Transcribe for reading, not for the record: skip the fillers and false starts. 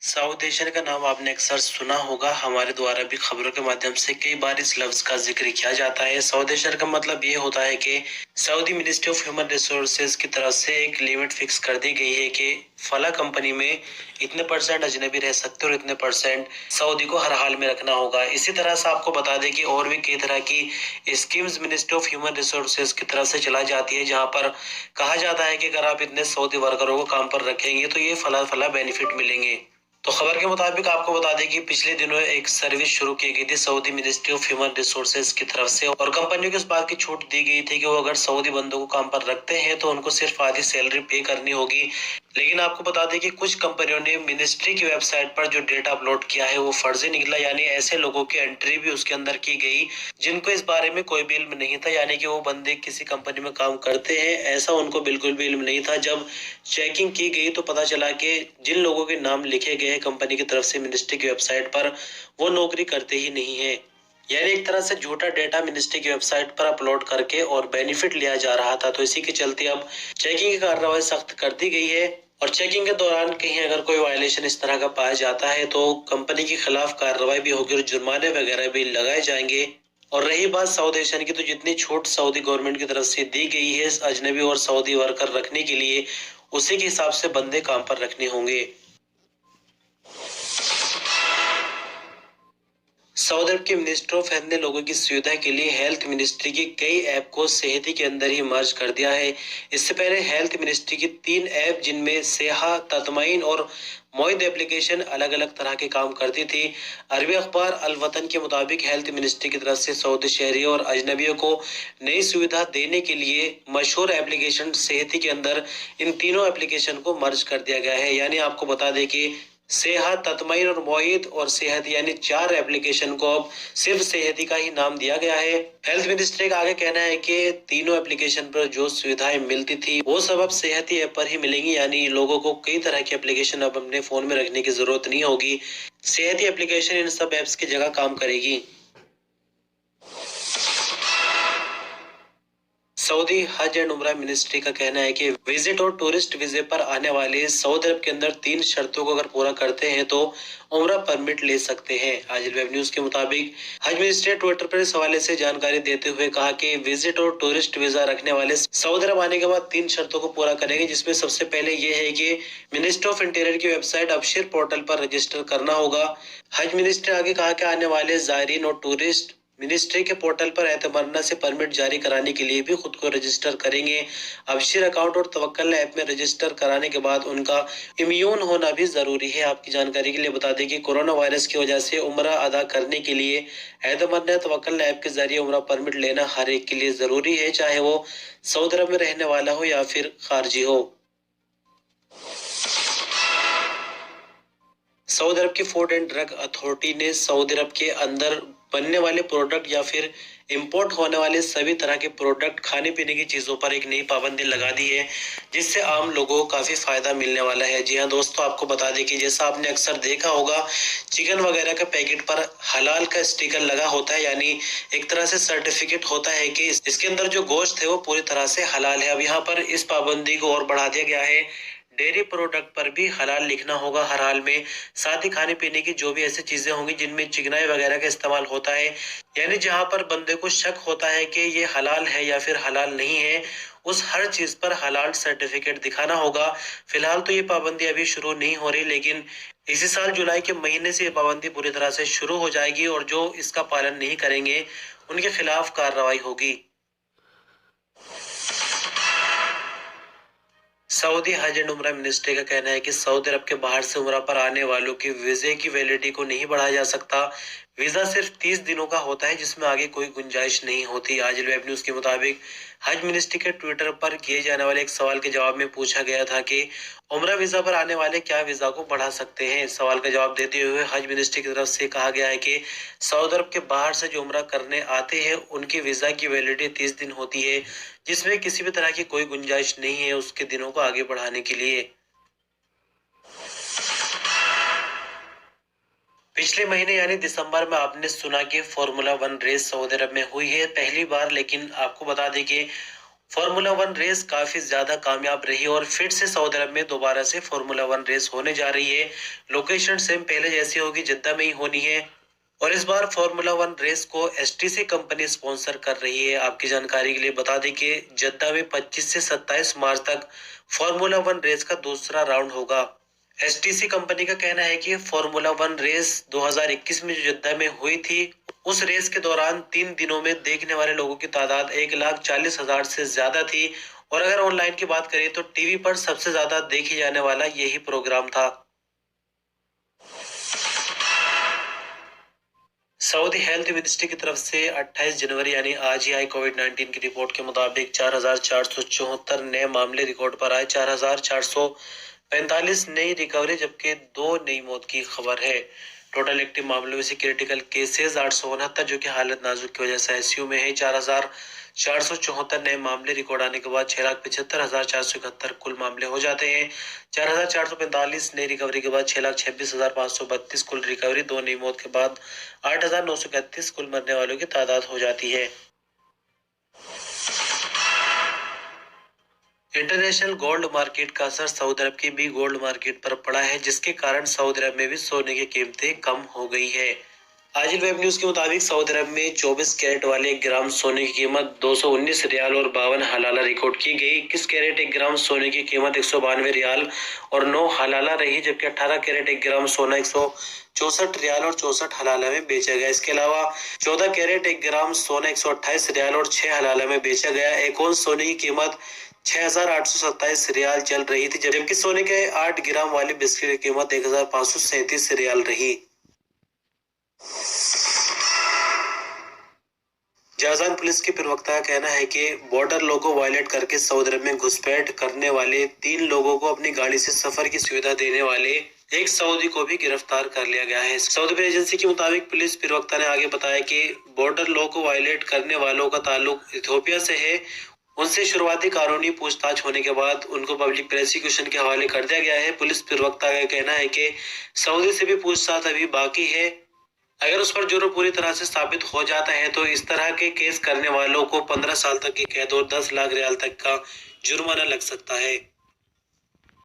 South Asian का नाम आपने अक्सर सुना होगा। हमारे द्वारा भी खबरों के माध्यम से कई बार इस लफ्ज का जिक्र किया जाता है। साउथ एशियन का मतलब ये होता है कि Saudi ministry of human resources की तरफ से एक लिमिट फिक्स कर दी गई है कि फला कंपनी में इतने परसेंट अजनबी रह सकते और इतने परसेंट सऊदी को हर हाल में रखना होगा। इसी तरह से आपको बता दें कि और भी कई तरह की schemes ministry of human resources की तरफ से चलाई जाती है, जहां पर कहा जाता है कि अगर आप इतने सऊदी वर्करों को काम पर रखेंगे तो ये फला फला बेनिफिट मिलेंगे। तो खबर के मुताबिक आपको बता दें कि पिछले दिनों एक सर्विस शुरू की गई थी Saudi ministry of human resources की तरफ से, और कंपनियों को इस बात की छूट दी गई थी कि वो अगर सऊदी बंदों को काम पर रखते हैं तो उनको सिर्फ आधी सैलरी पे करनी होगी। लेकिन आपको बता दें कि कुछ कंपनियों ने मिनिस्ट्री की वेबसाइट पर जो डेटा अपलोड किया है वो फर्जी निकला, यानी ऐसे लोगों की एंट्री भी उसके अंदर की गई जिनको इस बारे में कोई भी इल्म नहीं था, यानी कि वो बंदे किसी कंपनी में काम करते हैं ऐसा उनको बिल्कुल भी इल्म नहीं था। जब चेकिंग की गई तो पता चला कि जिन लोगों के नाम लिखे गए हैं कंपनी की तरफ से मिनिस्ट्री की वेबसाइट पर, वो नौकरी करते ही नहीं है। यानी एक तरह से झूठा डेटा मिनिस्ट्री की वेबसाइट पर अपलोड करके और बेनिफिट लिया जा रहा था। तो इसी के चलते अब चेकिंग की कार्रवाई सख्त कर दी गई है, और चेकिंग के दौरान कहीं अगर कोई वायलेशन इस तरह का पाया जाता है तो कंपनी के खिलाफ कार्रवाई भी होगी और जुर्माने वगैरह भी लगाए जाएंगे। और रही बात सऊदी एशियन की, तो जितनी छूट सऊदी गवर्नमेंट की तरफ से दी गई है अजनबी और सऊदी वर्कर रखने के लिए, उसी के हिसाब से बंदे काम पर रखने होंगे। सऊदी अरब के मिनिस्टर ऑफ हेल्थ ने लोगों की सुविधा के लिए हेल्थ मिनिस्ट्री की कई ऐप को सेहती के अंदर ही मर्ज कर दिया है। इससे पहले हेल्थ मिनिस्ट्री की 3 ऐप, जिनमें सेहा, ततमाइन और मोइद एप्लीकेशन अलग अलग तरह के काम करती थी। अरबी अखबार अल वतन के मुताबिक हेल्थ मिनिस्ट्री की तरफ से सऊदी शहरी और अजनबियों को नई सुविधा देने के लिए मशहूर एप्लीकेशन सेहती के अंदर इन तीनों एप्लीकेशन को मर्ज कर दिया गया है। यानी आपको बता दें कि सेहत, ततमईन और मोईद और सेहत, यानी 4 एप्लीकेशन को अब सिर्फ सेहती का ही नाम दिया गया है। हेल्थ मिनिस्ट्री का आगे कहना है कि तीनों एप्लीकेशन पर जो सुविधाएं मिलती थी वो सब अब सेहती ऐप पर ही मिलेंगी, यानी लोगों को कई तरह की एप्लीकेशन अब अपने फोन में रखने की जरूरत नहीं होगी। सेहती एप्लीकेशन इन सब एप्स की जगह काम करेगी। सऊदी हज एंड उमरा मिनिस्ट्री का कहना है कि विजिट और टूरिस्ट वीजे पर आने वाले सऊदी अरब के अंदर 3 शर्तों को अगर पूरा करते हैं तो उमरा परमिट ले सकते हैं। आज वेब न्यूज के मुताबिक हज मिनिस्ट्री ने ट्विटर पर इस हवाले से जानकारी देते हुए कहा कि विजिट और टूरिस्ट वीजा रखने वाले सऊदी अरब आने के बाद 3 शर्तों को पूरा करेंगे, जिसमें सबसे पहले ये है कि मिनिस्ट्री ऑफ इंटीरियर की वेबसाइट अबशिर पोर्टल पर रजिस्टर करना होगा। हज मिनिस्ट्री ने आगे कहा कि आने वाले जायरीन और टूरिस्ट मिनिस्ट्री के पोर्टल पर एतमरना से परमिट जारी कराने के लिए भी खुद को रजिस्टर करेंगे। अबशिर अकाउंट और तवक्कल ऐप में रजिस्टर कराने के बाद उनका इम्यून होना भी जरूरी है। आपकी जानकारी के लिए बता दें कि कोरोना वायरस की वजह से उम्रा अदा करने के लिए एतमरना तवक्कल ऐप के जरिए उम्रा परमिट लेना हर एक के लिए जरूरी है, चाहे वो सऊदी अरब में रहने वाला हो या फिर खारजी हो। सऊदी अरब की फूड एंड ड्रग अथॉरिटी ने सऊदी अरब के अंदर बनने वाले प्रोडक्ट या फिर इंपोर्ट होने वाले सभी तरह के प्रोडक्ट, खाने पीने की चीजों पर एक नई पाबंदी लगा दी है, जिससे आम लोगों को काफी फायदा मिलने वाला है। जी हाँ दोस्तों, आपको बता दें कि जैसा आपने अक्सर देखा होगा चिकन वगैरह का पैकेट पर हलाल का स्टिकर लगा होता है, यानी एक तरह से सर्टिफिकेट होता है कि इसके अंदर जो गोश्त है वो पूरी तरह से हलाल है। अब यहाँ पर इस पाबंदी को और बढ़ा दिया गया है। डेयरी प्रोडक्ट पर भी हलाल लिखना होगा हर हाल में। साथ ही खाने पीने की जो भी ऐसी चीजें होंगी जिनमें चिकनाई वगैरह का इस्तेमाल होता है, यानी जहां पर बंदे को शक होता है कि ये हलाल है या फिर हलाल नहीं है, उस हर चीज पर हलाल सर्टिफिकेट दिखाना होगा। फिलहाल तो ये पाबंदी अभी शुरू नहीं हो रही, लेकिन इसी साल जुलाई के महीने से ये पाबंदी पूरी तरह से शुरू हो जाएगी, और जो इसका पालन नहीं करेंगे उनके खिलाफ कार्रवाई होगी। सऊदी हज एंड उमरा मिनिस्ट्री का कहना है कि सऊदी अरब के बाहर से उमरा पर आने वालों की वीजे की वैलिडिटी को नहीं बढ़ाया जा सकता। वीजा सिर्फ 30 दिनों का होता है, जिसमें आगे कोई गुंजाइश नहीं होती। आज वेब न्यूज के मुताबिक हज मिनिस्ट्री के ट्विटर पर किए जाने वाले एक सवाल के जवाब में पूछा गया था कि उमरा वीजा पर आने वाले क्या वीजा को बढ़ा सकते हैं। सवाल का जवाब देते हुए हज मिनिस्ट्री की तरफ से कहा गया है कि सऊदी अरब के बाहर से जो उमरा करने आते हैं उनकी वीजा की वैलिडिटी 30 दिन होती है, जिसमें किसी भी तरह की कोई गुंजाइश नहीं है उसके दिनों को आगे बढ़ाने के लिए। पिछले महीने यानी दिसंबर में आपने सुना कि फॉर्मूला 1 रेस सऊदी अरब में हुई है पहली बार, लेकिन आपको बता दें कि फॉर्मूला वन रेस काफी ज्यादा कामयाब रही और फिर से सऊदी अरब में दोबारा से फॉर्मूला वन रेस होने जा रही है। लोकेशन सेम पहले जैसी होगी, जिद्दा में ही होनी है और इस बार फॉर्मूला वन रेस को एसटीसी कंपनी स्पॉन्सर कर रही है। आपकी जानकारी के लिए बता दें कि जद्दा में 25 से 27 मार्च तक फॉर्मूला वन रेस का दूसरा राउंड होगा। एसटीसी कंपनी का कहना है कि फॉर्मूला वन रेस 2021 में जो जद्दा में हुई थी, उस रेस के दौरान 3 दिनों में देखने वाले लोगों की तादाद 1,40,000 से ज्यादा थी और अगर ऑनलाइन की बात करें तो टीवी पर सबसे ज्यादा देखे जाने वाला यही प्रोग्राम था। सऊदी हेल्थ मिनिस्ट्री की तरफ से 28 जनवरी यानी आज ही आई कोविड-19 की रिपोर्ट के मुताबिक 4,474 नए मामले रिकॉर्ड पर आए, 4,445 नई रिकवरी जबकि 2 नई मौत की खबर है। टोटल एक्टिव मामलों में से क्रिटिकल केसेस 869 जो कि हालत नाजुक की वजह से आईसीयू में है। 4,474 नए मामले रिकॉर्ड आने के बाद 6,75,471 कुल मामले हो जाते हैं। 4,445 नई रिकवरी के बाद 6,26,532 कुल रिकवरी, 2 नई मौत के बाद 8,931 कुल मरने वालों की तादाद हो जाती है। इंटरनेशनल गोल्ड मार्केट का असर सऊदी अरब की भी गोल्ड मार्केट पर पड़ा है, जिसके कारण सऊदी अरब में भी सोने की कीमतें कम हो गई है। आजिल वेब न्यूज के मुताबिक सऊदी अरब में 24 कैरेट वाले 1 ग्राम सोने की कीमत 219 रियाल और 52 हलाला रिकॉर्ड की गई। 21 कैरेट 1 ग्राम सोने की कीमत 192 रियाल और 9 हलाला रही, जबकि 18 कैरेट 1 ग्राम सोना 164 रियाल और 64 हलाला में बेचा गया। इसके अलावा 14 कैरेट 1 ग्राम सोना 128 रियाल और 6 हलाला में बेचा गया। एक औंस सोने की कीमत 6,827 रियाल चल रही थी, जबकि सोने के 8 ग्राम वाली बिस्किट की कीमत 1,537 रियाल रही। जाजान पुलिस के प्रवक्ता का कहना है कि बॉर्डर लॉ को वायलेट करके सऊदी अरब में घुसपैठ करने वाले 3 लोगों को अपनी गाड़ी से सफर की सुविधा देने वाले एक सऊदी को भी गिरफ्तार कर लिया गया है। सऊदी प्रेस एजेंसी के मुताबिक पुलिस प्रवक्ता ने आगे बताया कि बॉर्डर लॉ को वायलेट करने वालों का ताल्लुक इथियोपिया से है। उनसे शुरुआती कानूनी पूछताछ होने के बाद उनको पब्लिक प्रोसिक्यूशन के हवाले कर दिया गया है। पुलिस प्रवक्ता का कहना है कि सऊदी से भी पूछताछ अभी बाकी है। अगर उस पर जुर्म पूरी तरह से साबित हो जाता है तो इस तरह के केस करने वालों को 15 साल तक की कैद और 10 लाख रियाल तक का जुर्माना लग सकता है।